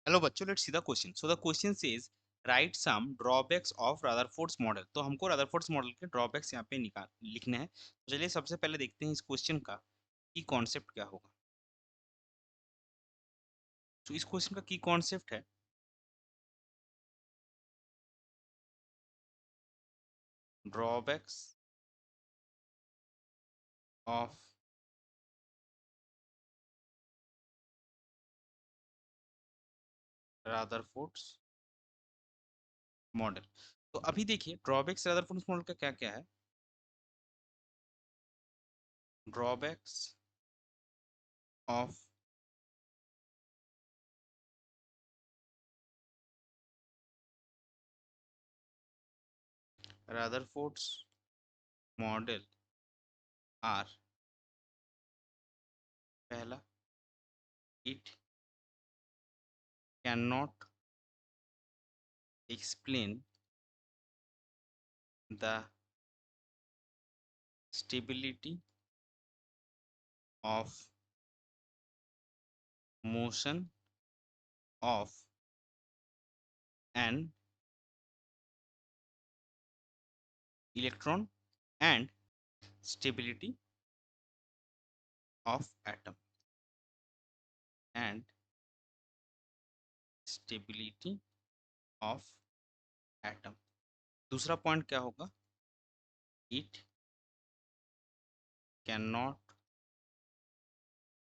Hello बच्चों, let's see the question. So the question says write some drawbacks of Rutherford's model. तो हमको Rutherford's model के drawbacks यहाँ पे निकाल लिखने हैं। तो चलिए सबसे पहले देखते हैं इस क्वेश्चन का की कॉन्सेप्ट क्या होगा। तो इस क्वेश्चन का की कॉन्सेप्ट है ड्रॉबैक्स ऑफ रदरफोर्ड्स मॉडल। तो अभी देखिए ड्रॉबैक्स रदरफोर्ड्स मॉडल का क्या क्या है। Drawbacks of Rutherford's model are, पहला, it can not explain the stability of motion of an electron and stability of atom and stability of atom। दूसरा point क्या होगा, it cannot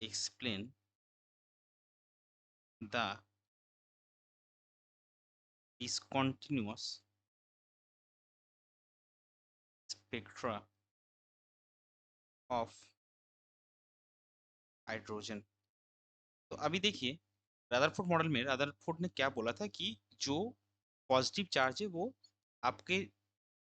explain the discontinuous spectra of hydrogen. तो अभी देखिए Rutherford model में Rutherford ने क्या बोला था कि जो पॉजिटिव चार्ज है वो आपके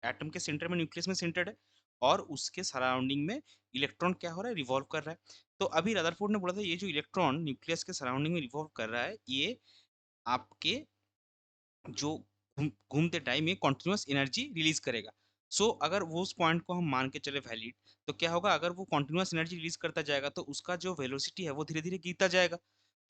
एटम के सेंटर में, न्यूक्लियस में सेंटर्ड है और उसके सराउंडिंग में इलेक्ट्रॉन क्या हो रहा है, रिवॉल्व कर रहा है। तो अभी रदरफोर्ड ने बोला था ये जो इलेक्ट्रॉन न्यूक्लियस के सराउंडिंग में रिवॉल्व कर रहा है ये आपके जो घूमते टाइम ये कॉन्टिन्यूस एनर्जी रिलीज करेगा। अगर वो उस पॉइंट को हम मान के चले वैलिड, तो क्या होगा, अगर वो कॉन्टिन्यूस एनर्जी रिलीज करता जाएगा तो उसका जो वेलोसिटी है वो धीरे धीरे गिरता जाएगा।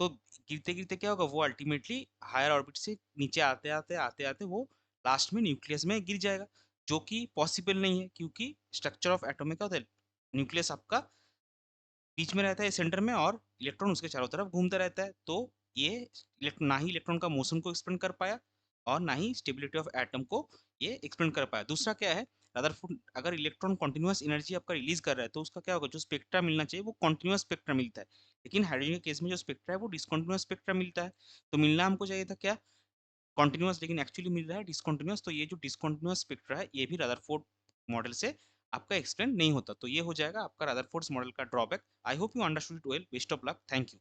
तो गिरते गिरते क्या होगा, वो अल्टीमेटली हायर ऑर्बिट से नीचे आते आते आते आते वो लास्ट में न्यूक्लियस में गिर जाएगा, जो कि पॉसिबल नहीं है क्योंकि स्ट्रक्चर ऑफ एटम में क्या होता है, न्यूक्लियस आपका बीच में रहता है सेंटर में और इलेक्ट्रॉन उसके चारों तरफ घूमता रहता है। तो ये ना ही इलेक्ट्रॉन का मोशन को एक्सप्लेन कर पाया और ना ही स्टेबिलिटी ऑफ एटम को ये एक्सप्लेन कर पाया। दूसरा क्या है, रदरफोर्ड अगर इलेक्ट्रॉन कॉन्टिन्यूस एनर्जी आपका रिलीज कर रहा है तो उसका क्या होगा, जो स्पेक्ट्रा मिलना चाहिए वो कॉन्टिन्यूस स्पेक्ट्रा मिलता है, लेकिन हाइड्रोजन के केस में जो स्पेक्ट्रा है वो डिसकॉन्टिन्यूस स्पेक्ट्रा मिलता है। तो मिलना हमको चाहिए था क्या, कॉन्टिन्यूस, लेकिन एक्चुअली मिल रहा है डिसकॉन्टिन्यूस। तो ये जो डिसकॉन्टिन्यूस स्पेक्ट्रा है ये भी रदरफोर्ड मॉडल से आपका एक्सप्लेन नहीं होता। तो ये हो जाएगा आपका रदरफोर्ड्स मॉडल का drawback. I hope you understood it well. Best of luck, thank you.